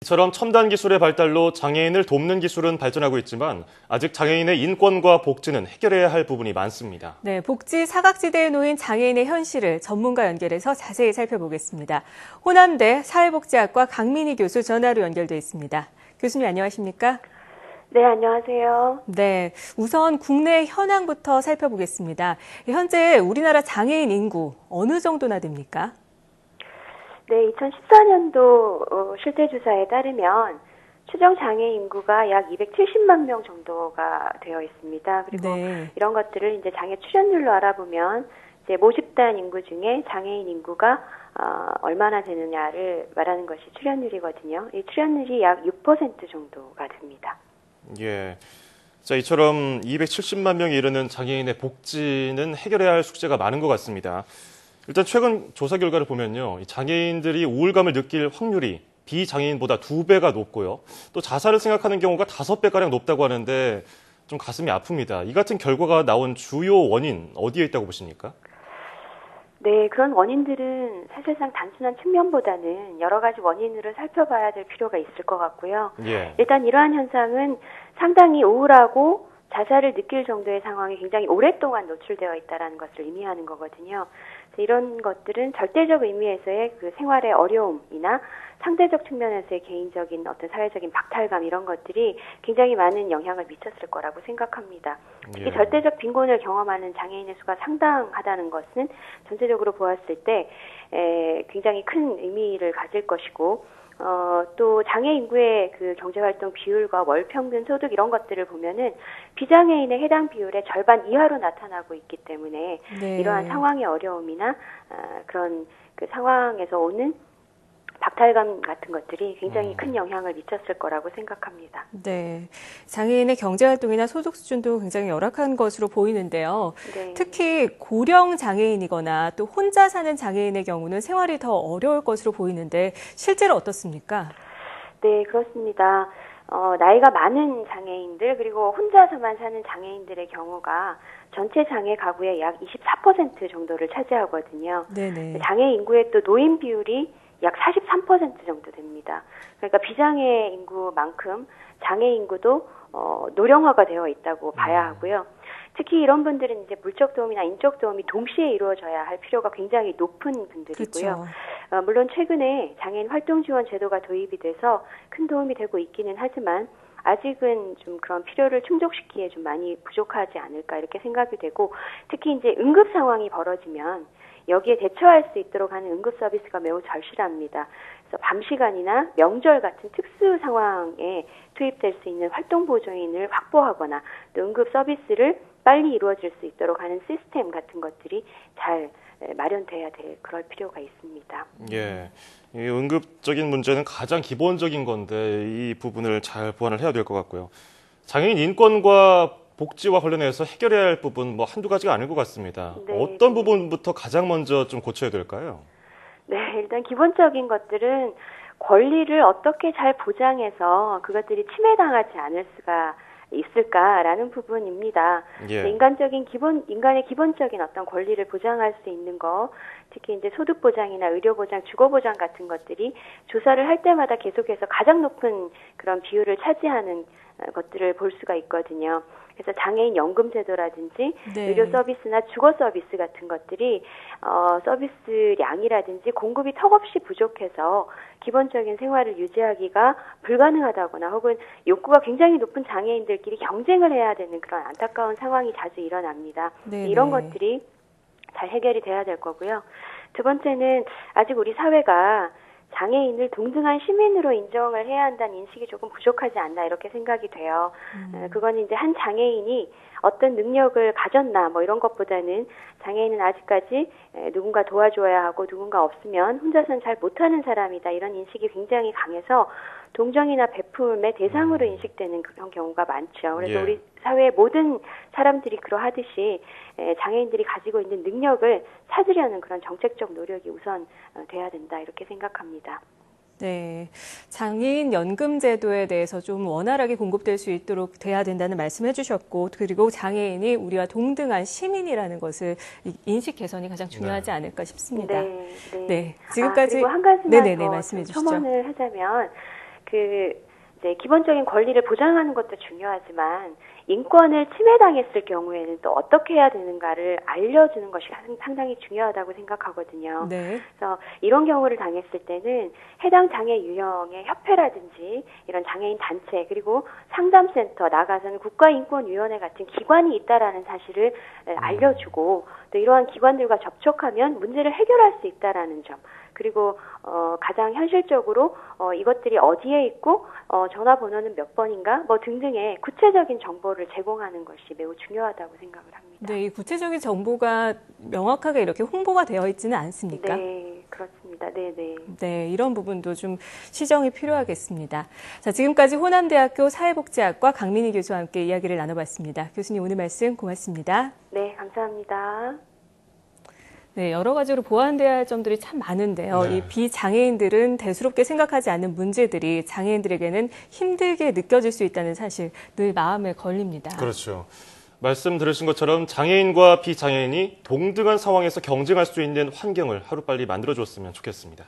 이처럼 첨단 기술의 발달로 장애인을 돕는 기술은 발전하고 있지만 아직 장애인의 인권과 복지는 해결해야 할 부분이 많습니다. 네, 복지 사각지대에 놓인 장애인의 현실을 전문가 연결해서 자세히 살펴보겠습니다. 호남대 사회복지학과 강민희 교수 전화로 연결돼 있습니다. 교수님 안녕하십니까? 네, 안녕하세요. 네, 우선 국내 현황부터 살펴보겠습니다. 현재 우리나라 장애인 인구 어느 정도나 됩니까? 네, 2014년도 실태조사에 따르면 추정 장애 인구가 약 270만 명 정도가 되어 있습니다. 그리고 이런 것들을 이제 장애 출연율로 알아보면 이제 모집단 인구 중에 장애인 인구가 얼마나 되느냐를 말하는 것이 출연율이거든요. 이 출연율이 약 6% 정도가 됩니다. 예. 자, 이처럼 270만 명이 이르는 장애인의 복지는 해결해야 할 숙제가 많은 것 같습니다. 일단 최근 조사 결과를 보면요, 장애인들이 우울감을 느낄 확률이 비장애인보다 2배가 높고요. 또 자살을 생각하는 경우가 5배가량 높다고 하는데 좀 가슴이 아픕니다. 이 같은 결과가 나온 주요 원인 어디에 있다고 보십니까? 네, 그런 원인들은 사실상 단순한 측면보다는 여러 가지 원인으로 살펴봐야 될 필요가 있을 것 같고요. 예. 일단 이러한 현상은 상당히 우울하고 자살을 느낄 정도의 상황에 굉장히 오랫동안 노출되어 있다는 것을 의미하는 거거든요. 이런 것들은 절대적 의미에서의 그 생활의 어려움이나 상대적 측면에서의 개인적인 어떤 사회적인 박탈감 이런 것들이 굉장히 많은 영향을 미쳤을 거라고 생각합니다. 특히 예. 절대적 빈곤을 경험하는 장애인의 수가 상당하다는 것은 전체적으로 보았을 때 굉장히 큰 의미를 가질 것이고 또 장애 인구의 그 경제활동 비율과 월평균 소득 이런 것들을 보면은 비장애인의 해당 비율의 절반 이하로 나타나고 있기 때문에 이러한 상황의 어려움이나 그런 그 상황에서 오는 박탈감 같은 것들이 굉장히 큰 영향을 미쳤을 거라고 생각합니다. 네, 장애인의 경제활동이나 소득 수준도 굉장히 열악한 것으로 보이는데요. 네. 특히 고령 장애인이거나 또 혼자 사는 장애인의 경우는 생활이 더 어려울 것으로 보이는데 실제로 어떻습니까? 네, 그렇습니다. 나이가 많은 장애인들 그리고 혼자서만 사는 장애인들의 경우가 전체 장애 가구의 약 24% 정도를 차지하거든요. 네네. 장애 인구의 또 노인 비율이 약 43% 정도 됩니다. 그러니까 비장애 인구만큼 장애 인구도 노령화가 되어 있다고 봐야 하고요. 특히 이런 분들은 이제 물적 도움이나 인적 도움이 동시에 이루어져야 할 필요가 굉장히 높은 분들이고요. 그렇죠. 물론 최근에 장애인 활동 지원 제도가 도입이 돼서 큰 도움이 되고 있기는 하지만 아직은 좀 그런 필요를 충족시키기에 좀 많이 부족하지 않을까 이렇게 생각이 되고 특히 이제 응급 상황이 벌어지면 여기에 대처할 수 있도록 하는 응급 서비스가 매우 절실합니다. 그래서 밤 시간이나 명절 같은 특수 상황에 투입될 수 있는 활동 보조인을 확보하거나 또 응급 서비스를 빨리 이루어질 수 있도록 하는 시스템 같은 것들이 잘 마련돼야 될 그럴 필요가 있습니다. 예, 이 응급적인 문제는 가장 기본적인 건데 이 부분을 잘 보완을 해야 될 것 같고요. 장애인 인권과 복지와 관련해서 해결해야 할 부분 한두 가지가 아닐 것 같습니다. 네. 어떤 부분부터 가장 먼저 좀 고쳐야 될까요? 네, 일단 기본적인 것들은 권리를 어떻게 잘 보장해서 그것들이 침해당하지 않을 수가 있을까라는 부분입니다. 예. 인간의 기본적인 어떤 권리를 보장할 수 있는 거, 특히 이제 소득 보장이나 의료 보장, 주거 보장 같은 것들이 조사를 할 때마다 계속해서 가장 높은 그런 비율을 차지하는 것들을 볼 수가 있거든요. 그래서 장애인 연금 제도라든지 의료 서비스나 주거 서비스 같은 것들이 서비스량이라든지 공급이 턱없이 부족해서 기본적인 생활을 유지하기가 불가능하다거나 혹은 욕구가 굉장히 높은 장애인들끼리 경쟁을 해야 되는 그런 안타까운 상황이 자주 일어납니다. 이런 것들이 잘 해결이 돼야 될 거고요. 두 번째는 아직 우리 사회가 장애인을 동등한 시민으로 인정을 해야 한다는 인식이 조금 부족하지 않나 이렇게 생각이 돼요. 그건 이제 한 장애인이 어떤 능력을 가졌나 이런 것보다는 장애인은 아직까지 누군가 도와줘야 하고 누군가 없으면 혼자서는 잘 못하는 사람이다 이런 인식이 굉장히 강해서 동정이나 베품의 대상으로 인식되는 그런 경우가 많죠. 그래서 우리 사회의 모든 사람들이 그러하듯이 장애인들이 가지고 있는 능력을 찾으려는 그런 정책적 노력이 우선 돼야 된다 이렇게 생각합니다. 네, 장애인 연금 제도에 대해서 좀 원활하게 공급될 수 있도록 돼야 된다는 말씀해 주셨고 그리고 장애인이 우리와 동등한 시민이라는 것을 인식 개선이 가장 중요하지 않을까 싶습니다. 네. 지금까지 그리고 한 가지만 더 말씀해 주시죠. 첨언을 하자면 이제 기본적인 권리를 보장하는 것도 중요하지만 인권을 침해당했을 경우에는 또 어떻게 해야 되는가를 알려주는 것이 상당히 중요하다고 생각하거든요. 네. 그래서 이런 경우를 당했을 때는 해당 장애 유형의 협회라든지 이런 장애인 단체 그리고 상담센터 나가서는 국가인권위원회 같은 기관이 있다라는 사실을 알려주고 또 이러한 기관들과 접촉하면 문제를 해결할 수 있다라는 점. 그리고 가장 현실적으로 이것들이 어디에 있고 전화번호는 몇 번인가 뭐 등등의 구체적인 정보를 제공하는 것이 매우 중요하다고 생각을 합니다. 네, 이 구체적인 정보가 명확하게 이렇게 홍보가 되어 있지는 않습니까? 네, 그렇습니다. 네, 네. 네, 이런 부분도 좀 시정이 필요하겠습니다. 자, 지금까지 호남대학교 사회복지학과 강민희 교수와 함께 이야기를 나눠봤습니다. 교수님 오늘 말씀 고맙습니다. 네, 감사합니다. 네, 여러 가지로 보완돼야 할 점들이 참 많은데요. 네. 이 비장애인들은 대수롭게 생각하지 않는 문제들이 장애인들에게는 힘들게 느껴질 수 있다는 사실 늘 마음에 걸립니다. 그렇죠. 말씀 들으신 것처럼 장애인과 비장애인이 동등한 상황에서 경쟁할 수 있는 환경을 하루빨리 만들어줬으면 좋겠습니다.